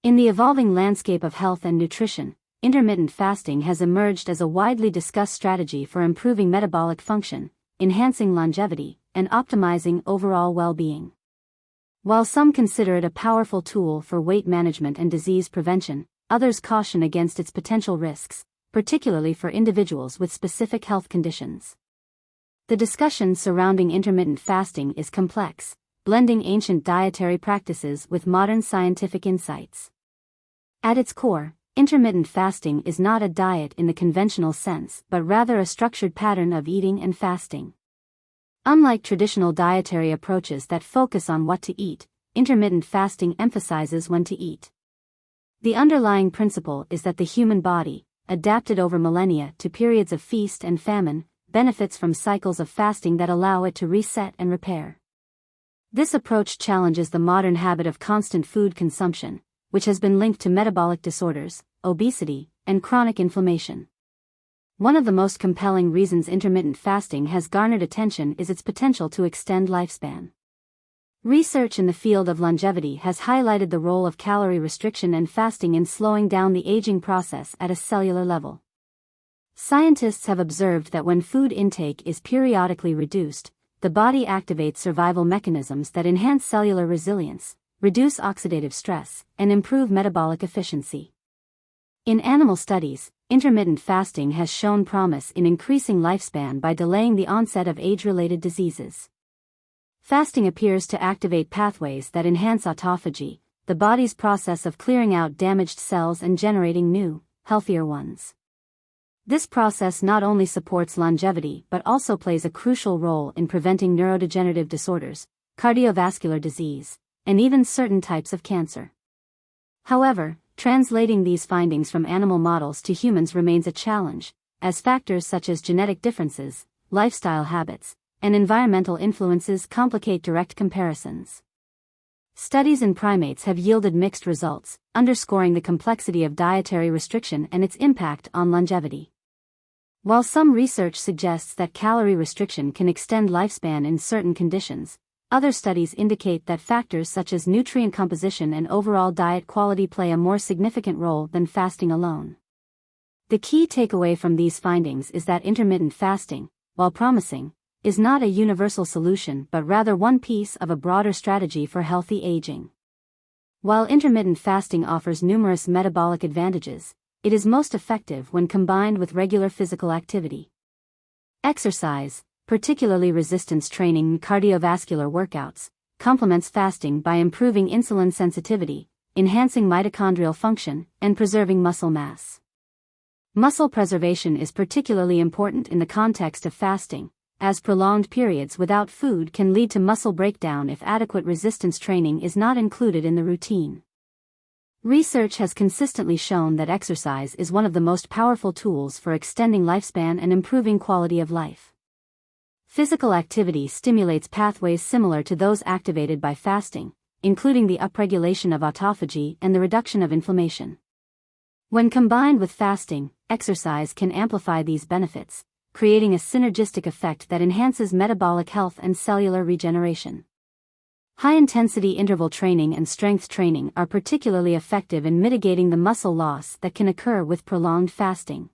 In the evolving landscape of health and nutrition, intermittent fasting has emerged as a widely discussed strategy for improving metabolic function, enhancing longevity, and optimizing overall well-being. While some consider it a powerful tool for weight management and disease prevention, others caution against its potential risks, particularly for individuals with specific health conditions. The discussion surrounding intermittent fasting is complex, blending ancient dietary practices with modern scientific insights. At its core, intermittent fasting is not a diet in the conventional sense but rather a structured pattern of eating and fasting. Unlike traditional dietary approaches that focus on what to eat, intermittent fasting emphasizes when to eat. The underlying principle is that the human body, adapted over millennia to periods of feast and famine, benefits from cycles of fasting that allow it to reset and repair. This approach challenges the modern habit of constant food consumption, which has been linked to metabolic disorders, obesity, and chronic inflammation. One of the most compelling reasons intermittent fasting has garnered attention is its potential to extend lifespan. Research in the field of longevity has highlighted the role of calorie restriction and fasting in slowing down the aging process at a cellular level. Scientists have observed that when food intake is periodically reduced, the body activates survival mechanisms that enhance cellular resilience, reduce oxidative stress, and improve metabolic efficiency. In animal studies, intermittent fasting has shown promise in increasing lifespan by delaying the onset of age-related diseases. Fasting appears to activate pathways that enhance autophagy, the body's process of clearing out damaged cells and generating new, healthier ones. This process not only supports longevity but also plays a crucial role in preventing neurodegenerative disorders, cardiovascular disease, and even certain types of cancer. However, translating these findings from animal models to humans remains a challenge, as factors such as genetic differences, lifestyle habits, and environmental influences complicate direct comparisons. Studies in primates have yielded mixed results, underscoring the complexity of dietary restriction and its impact on longevity. While some research suggests that calorie restriction can extend lifespan in certain conditions, other studies indicate that factors such as nutrient composition and overall diet quality play a more significant role than fasting alone. The key takeaway from these findings is that intermittent fasting, while promising, is not a universal solution but rather one piece of a broader strategy for healthy aging. While intermittent fasting offers numerous metabolic advantages, it is most effective when combined with regular physical activity. Exercise, particularly resistance training and cardiovascular workouts, complements fasting by improving insulin sensitivity, enhancing mitochondrial function, and preserving muscle mass. Muscle preservation is particularly important in the context of fasting, as prolonged periods without food can lead to muscle breakdown if adequate resistance training is not included in the routine. Research has consistently shown that exercise is one of the most powerful tools for extending lifespan and improving quality of life. Physical activity stimulates pathways similar to those activated by fasting, including the upregulation of autophagy and the reduction of inflammation. When combined with fasting, exercise can amplify these benefits, creating a synergistic effect that enhances metabolic health and cellular regeneration. High-intensity interval training and strength training are particularly effective in mitigating the muscle loss that can occur with prolonged fasting.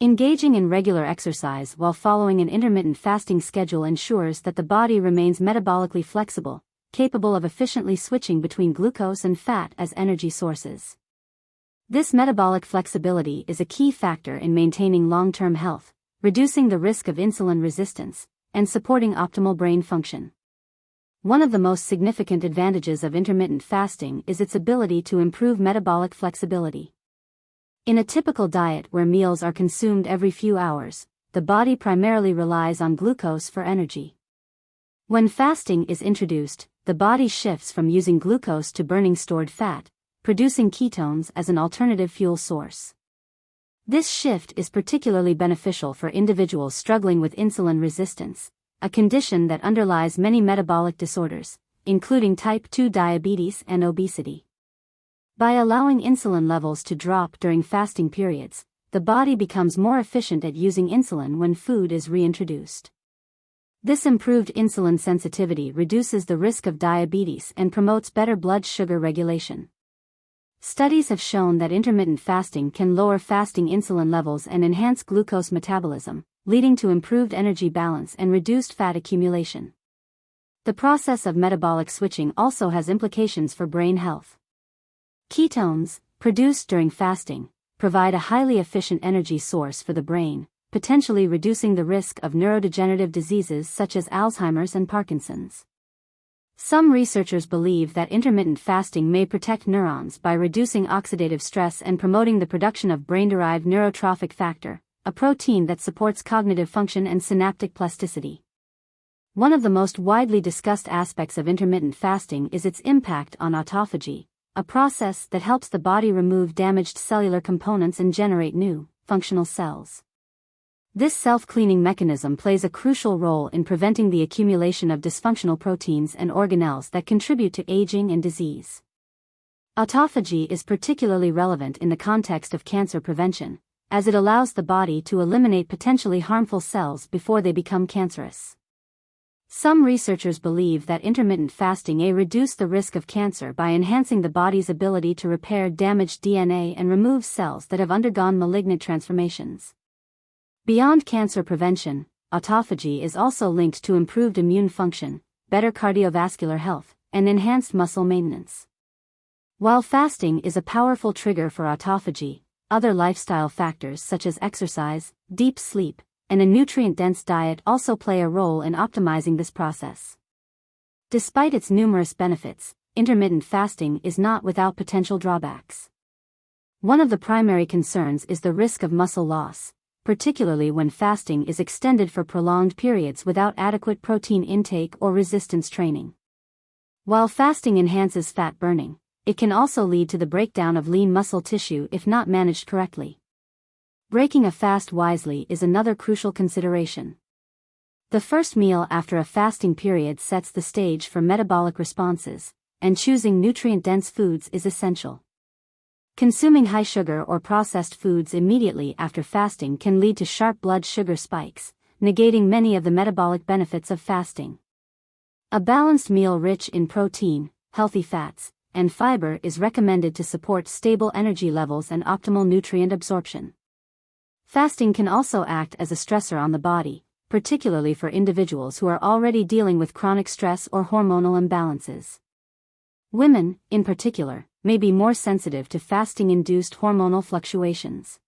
Engaging in regular exercise while following an intermittent fasting schedule ensures that the body remains metabolically flexible, capable of efficiently switching between glucose and fat as energy sources. This metabolic flexibility is a key factor in maintaining long-term health, reducing the risk of insulin resistance, and supporting optimal brain function. One of the most significant advantages of intermittent fasting is its ability to improve metabolic flexibility. In a typical diet where meals are consumed every few hours, the body primarily relies on glucose for energy. When fasting is introduced, the body shifts from using glucose to burning stored fat, producing ketones as an alternative fuel source. This shift is particularly beneficial for individuals struggling with insulin resistance, a condition that underlies many metabolic disorders, including type 2 diabetes and obesity. By allowing insulin levels to drop during fasting periods, the body becomes more efficient at using insulin when food is reintroduced. This improved insulin sensitivity reduces the risk of diabetes and promotes better blood sugar regulation. Studies have shown that intermittent fasting can lower fasting insulin levels and enhance glucose metabolism, leading to improved energy balance and reduced fat accumulation. The process of metabolic switching also has implications for brain health. Ketones, produced during fasting, provide a highly efficient energy source for the brain, potentially reducing the risk of neurodegenerative diseases such as Alzheimer's and Parkinson's. Some researchers believe that intermittent fasting may protect neurons by reducing oxidative stress and promoting the production of brain-derived neurotrophic factor, a protein that supports cognitive function and synaptic plasticity. One of the most widely discussed aspects of intermittent fasting is its impact on autophagy, a process that helps the body remove damaged cellular components and generate new, functional cells. This self-cleaning mechanism plays a crucial role in preventing the accumulation of dysfunctional proteins and organelles that contribute to aging and disease. Autophagy is particularly relevant in the context of cancer prevention, as it allows the body to eliminate potentially harmful cells before they become cancerous. Some researchers believe that intermittent fasting may reduce the risk of cancer by enhancing the body's ability to repair damaged DNA and remove cells that have undergone malignant transformations. Beyond cancer prevention, autophagy is also linked to improved immune function, better cardiovascular health, and enhanced muscle maintenance. While fasting is a powerful trigger for autophagy, other lifestyle factors such as exercise, deep sleep, and a nutrient-dense diet also play a role in optimizing this process. Despite its numerous benefits, intermittent fasting is not without potential drawbacks. One of the primary concerns is the risk of muscle loss, particularly when fasting is extended for prolonged periods without adequate protein intake or resistance training. While fasting enhances fat burning, it can also lead to the breakdown of lean muscle tissue if not managed correctly. Breaking a fast wisely is another crucial consideration. The first meal after a fasting period sets the stage for metabolic responses, and choosing nutrient-dense foods is essential. Consuming high sugar or processed foods immediately after fasting can lead to sharp blood sugar spikes, negating many of the metabolic benefits of fasting. A balanced meal rich in protein, healthy fats, and fiber is recommended to support stable energy levels and optimal nutrient absorption. Fasting can also act as a stressor on the body, particularly for individuals who are already dealing with chronic stress or hormonal imbalances. Women, in particular, may be more sensitive to fasting-induced hormonal fluctuations.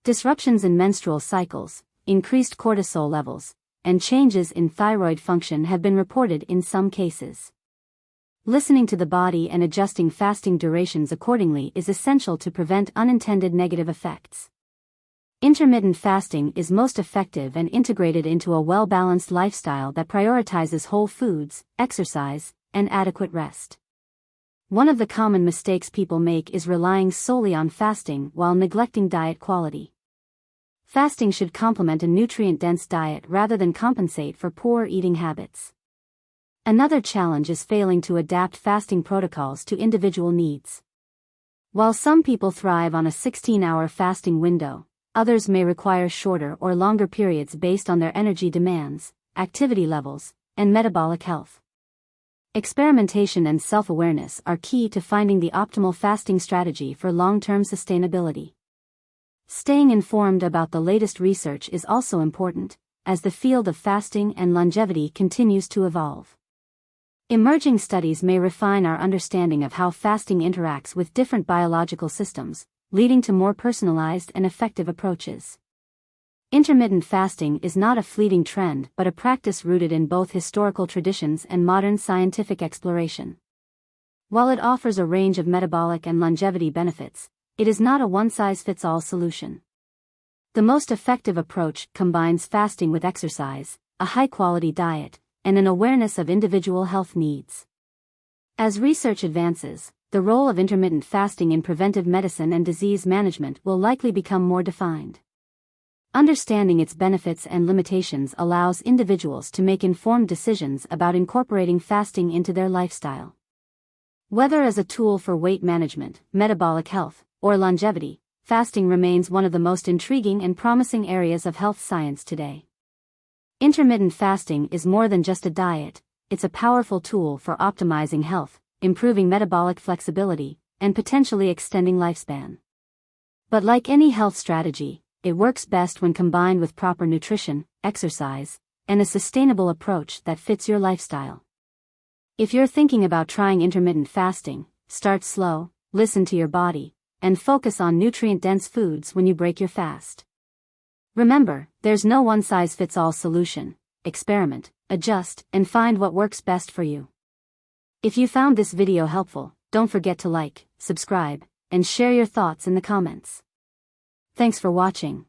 Disruptions in menstrual cycles, increased cortisol levels, and changes in thyroid function have been reported in some cases. Listening to the body and adjusting fasting durations accordingly is essential to prevent unintended negative effects. Intermittent fasting is most effective and integrated into a well-balanced lifestyle that prioritizes whole foods, exercise, and adequate rest. One of the common mistakes people make is relying solely on fasting while neglecting diet quality. Fasting should complement a nutrient-dense diet rather than compensate for poor eating habits. Another challenge is failing to adapt fasting protocols to individual needs. While some people thrive on a 16-hour fasting window, others may require shorter or longer periods based on their energy demands, activity levels, and metabolic health. Experimentation and self-awareness are key to finding the optimal fasting strategy for long-term sustainability. Staying informed about the latest research is also important, as the field of fasting and longevity continues to evolve. Emerging studies may refine our understanding of how fasting interacts with different biological systems, leading to more personalized and effective approaches. Intermittent fasting is not a fleeting trend but a practice rooted in both historical traditions and modern scientific exploration. While it offers a range of metabolic and longevity benefits, it is not a one-size-fits-all solution. The most effective approach combines fasting with exercise, a high-quality diet, and an awareness of individual health needs. As research advances, the role of intermittent fasting in preventive medicine and disease management will likely become more defined. Understanding its benefits and limitations allows individuals to make informed decisions about incorporating fasting into their lifestyle. Whether as a tool for weight management, metabolic health, or longevity, fasting remains one of the most intriguing and promising areas of health science today. Intermittent fasting is more than just a diet, it's a powerful tool for optimizing health, improving metabolic flexibility, and potentially extending lifespan. But like any health strategy, it works best when combined with proper nutrition, exercise, and a sustainable approach that fits your lifestyle. If you're thinking about trying intermittent fasting, start slow, listen to your body, and focus on nutrient-dense foods when you break your fast. Remember, there's no one-size-fits-all solution. Experiment, adjust, and find what works best for you. If you found this video helpful, don't forget to like, subscribe, and share your thoughts in the comments. Thanks for watching.